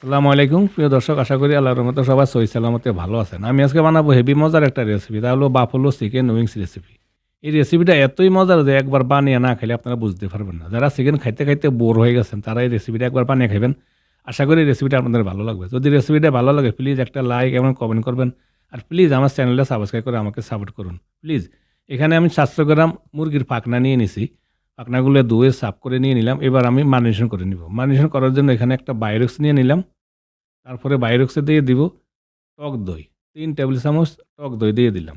আসসালামু আলাইকুম প্রিয় দর্শক, আশা করি আল্লাহর রহমতে সবাই সহি সালামতে ভালো আছেন। আমি আজকে বানাবো হেভি মজার একটা রেসিপি, তা হলো বাফলো চিকেন উইংস রেসিপি। এই রেসিপিটা এতই মজার যে একবার বানিয়ে না খেলে আপনারা বুঝতে পারবেন না। যারা চিকেন খাইতে খাইতে বোর হয়ে গেছেন তারা এই রেসিপিটা একবার বানিয়ে খাবেন। আশা করি রেসিপিটা আপনাদের ভালো লাগবে। যদি রেসিপিটা ভালো লাগে প্লিজ একটা লাইক এবং কমেন্ট করবেন। আর প্লিজ আমার চ্যানেলটা সাবস্ক্রাইব করে আমাকে সাপোর্ট করুন প্লিজ। এখানে আমি 700 গ্রাম মুরগির পাখনা নিয়ে নিছি। পাখনাগুলো ধুয়ে সাফ করে নিয়ে নিলাম। এবার আমি মারিনেশন করে নিব। মারিনেশন করার জন্য এখানে একটা বাইরেক্স নিয়ে নিলাম। তারপরে বাইরেক্সে দিয়ে দিব টক দই। ৩ টেবিল চামচ টক দই দিয়ে দিলাম।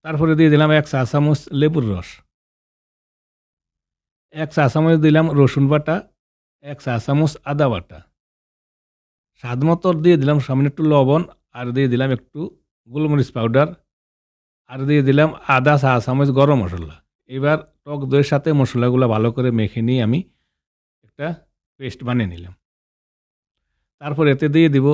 তারপরে দিয়ে দিলাম ১ চা চামচ লেবুর রস। ১ চা চামচ দিলাম রসুন বাটা, ১ চা চামচ আদা বাটা। স্বাদমতো দিয়ে দিলাম সামান্য একটু লবণ, আর দিয়ে দিলাম একটু গোলমরিচ পাউডার, আর দিয়ে দিলাম আধা চা চামচ গরম মসলা। এবার টক দইয়ের সাথে মসলাগুলো ভালো করে মেখে নিয়ে আমি একটা পেস্ট বানিয়ে নিলাম। তারপর এতে দিয়ে দিব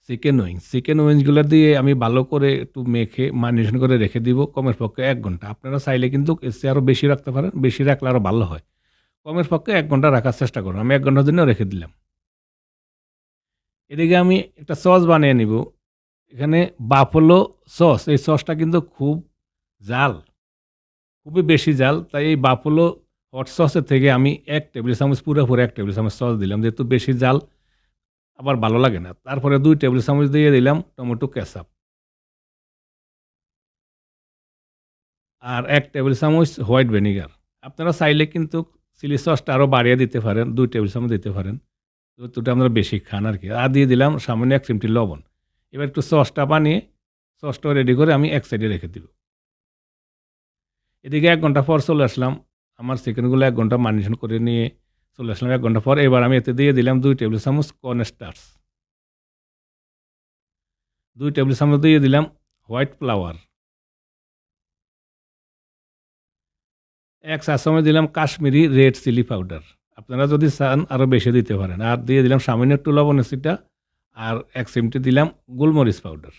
চিকেন উইংস। চিকেন উইংসগুলো দিয়ে আমি ভালো করে একটু মেখে মারিনেশন করে রেখে দিব কমের পক্ষে ১ ঘন্টা। আপনারা চাইলে কিন্তু এর চেয়ে আরও বেশি রাখতে পারেন। বেশি রাখলে আরও ভালো হয়। কমের পক্ষে ১ ঘন্টা রাখার চেষ্টা করুন। আমি ১ ঘন্টার জন্য রেখে দিলাম। এদিকে আমি একটা সস বানিয়ে নিব। এখানে বাফলো সস, এই সসটা কিন্তু খুব জাল, খুবই বেশি জাল। তাই এই বাফলো হট সসের থেকে আমি ১ টেবিল চামচ, পুরোপুরি ১ টেবিল চামচ সস দিলাম। যেহেতু বেশি জাল আবার ভালো লাগে না। তারপরে ২ টেবিল চামচ দিয়ে দিলাম টমেটো কেচাপ। আর ১ টেবিল চামচ হোয়াইট ভিনেগার। আপনারা চাইলে কিন্তু চিলি সসটা আরও বাড়িয়ে দিতে পারেন, ২ টেবিল চামচ দিতে পারেন। যতটা আপনারা বেশি খান আরকি। আর দিয়ে দিলাম সামান্য ১ চিমটি লবণ। এবার একটু সসটা বানিয়ে সসটাও রেডি করে আমি এক সাইডে রেখে দিব। এদিকে ১ ঘন্টা পর চলে আসলাম। আমার চিকেনগুলো ১ ঘন্টা ম্যারিনেশন করে নিয়ে চলে আসলাম ১ ঘন্টা পর। এবার আমি এতে দিয়ে দিলাম ২ টেবিল চামচ কর্নস্টার্চ। ২ টেবিল চামচ দিয়ে দিলাম হোয়াইট ফ্লাওয়ার। ১ চা চামচ দিলাম কাশ্মীরি রেড চিলি পাউডার। আপনারা যদি চান আরও বেশি দিতে পারেন। আর দিয়ে দিলাম সামান্য একটু লবণের ছিটা, আর ১ চিমটি দিলাম গোলমরিচ পাউডার।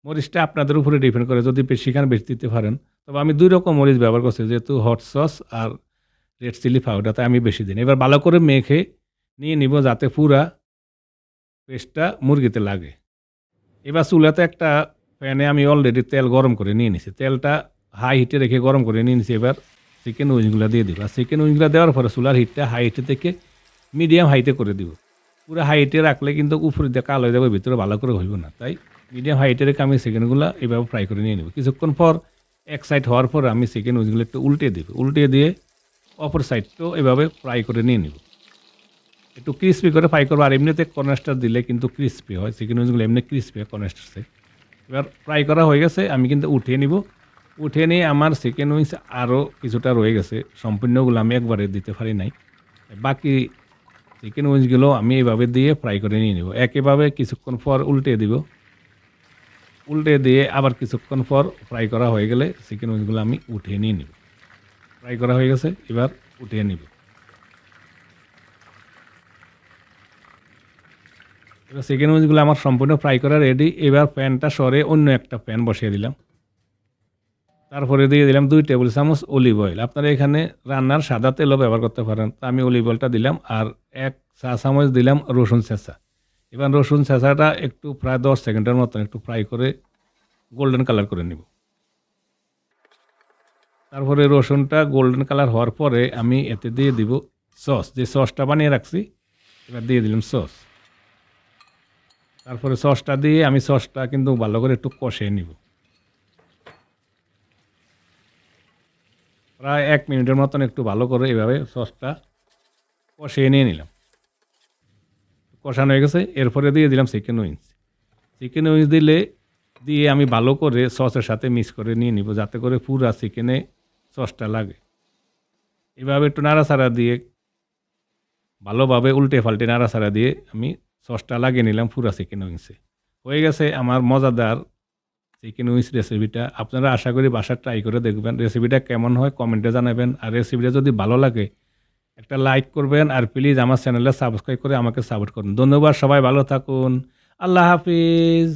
মরিচটা আপনাদের উপরে ডিপেন্ড করে, যদি বেশি খান বেশি দিতে পারেন। তবে আমি ২ রকম মরিচ ব্যবহার করছি, যেহেতু হট সস আর রেড চিলি পাউডার, তাই আমি বেশি দিই না। এবার ভালো করে মেখে নিয়ে নিব যাতে পুরা পেস্টটা মুরগিতে লাগে। এবার চুলাতে একটা প্যানে আমি অলরেডি তেল গরম করে নিয়ে নিছি। তেলটা হাই হিটে রেখে গরম করে নিয়ে নিছি। এবার চিকেন উইংসগুলো দিয়ে দিব। আর চিকেন উইংসগুলো দেওয়ার পরে চুলার হিটটা হাই হিটে থেকে মিডিয়াম হাইতে করে দিব। পুরো হাই হিটে রাখলে কিন্তু উপরে দিয়ে কালো হয়ে যাবে, ভিতরে ভালো করে হইব না। তাই মিডিয়াম হাইটে রেখে আমি চিকেনগুলো এভাবে ফ্রাই করে নিয়ে নেব। কিছুক্ষণ পর এক সাইড হওয়ার পর আমি চিকেন উইংসগুলো একটু উল্টে দিব। উল্টে দিয়ে অপর সাইডটাও এভাবে ফ্রাই করে নিয়ে নেব। একটু ক্রিস্পি করে ফ্রাই করবো। আর এমনিতে কর্নস্টার দিলে কিন্তু ক্রিস্পি হয়, চিকেন উইংসগুলো এমনি ক্রিস্পি হয় কর্নস্টারসে। এবার ফ্রাই করা হয়ে গেছে, আমি কিন্তু উঠিয়ে নিব। উঠিয়ে নিয়ে আমার চিকেন উইংস আরও কিছুটা রয়ে গেছে, সম্পূর্ণগুলো আমি একবারে দিতে পারি নাই। বাকি চিকেন উইংসগুলো আমি এভাবে দিয়ে ফ্রাই করে নিয়ে নেব। একইভাবে কিছুক্ষণ পর উল্টে দিব। উল্টে দিয়ে আবার কিছুক্ষণ পর ফ্রাই করা হয়ে গেলে চিকেন উইংসগুলো আমি উঠিয়ে নিয়ে নিব। ফ্রাই করা হয়ে গেছে, এবার উঠিয়ে নিব। এবার চিকেন উইংসগুলো আমার সম্পূর্ণ ফ্রাই করা রেডি। এবার প্যানটা সরে অন্য একটা প্যান বসিয়ে দিলাম। তারপরে দিয়ে দিলাম ২ টেবিল চামচ অলিভ অয়েল। আপনারা এখানে রান্নার সাদা তেলও ব্যবহার করতে পারেন। তা আমি অলিভ অয়েলটা দিলাম। আর ১ চা চামচ দিলাম রসুন ছেঁচা। এবার রসুন ছেঁচাটা একটু প্রায় ১০ সেকেন্ডের মতন একটু ফ্রাই করে গোল্ডেন কালার করে নিব। তারপরে রসুনটা গোল্ডেন কালার হওয়ার পরে আমি এতে দিয়ে দিব সস, যে সসটা বানিয়ে রাখছি। এবার দিয়ে দিলাম সস। তারপরে সসটা দিয়ে আমি সসটা কিন্তু ভালো করে একটু কষিয়ে নিব। প্রায় ১ মিনিটের মতন একটু ভালো করে এভাবে সসটা কষিয়ে নিয়ে নিলাম। কষানো হয়ে গেছে, এরপরে দিয়ে দিলাম চিকেন উইংস। চিকেন উইংস দিয়ে আমি ভালো করে সসের সাথে মিক্স করে নিয়ে নিব, যাতে করে পুরা চিকেনে সসটা লাগে। এভাবে একটু নাড়াচাড়া দিয়ে ভালোভাবে উল্টে পাল্টে নাড়াচাড়া দিয়ে আমি সসটা লাগিয়ে নিলাম পুরা চিকেন উইংসে। হয়ে গেছে আমার মজাদার চিকেন উইংস রেসিপিটা। আপনারা আশা করি বাসায় ট্রাই করে দেখবেন। রেসিপিটা কেমন হয় কমেন্টে জানাবেন। আর রেসিপিটা যদি ভালো লাগে একটা লাইক করবেন। আর প্লিজ আমার চ্যানেলটা সাবস্ক্রাইব করে আমাকে সাপোর্ট করুন। ধন্যবাদ, সবাই ভালো থাকুন। আল্লাহ হাফিজ।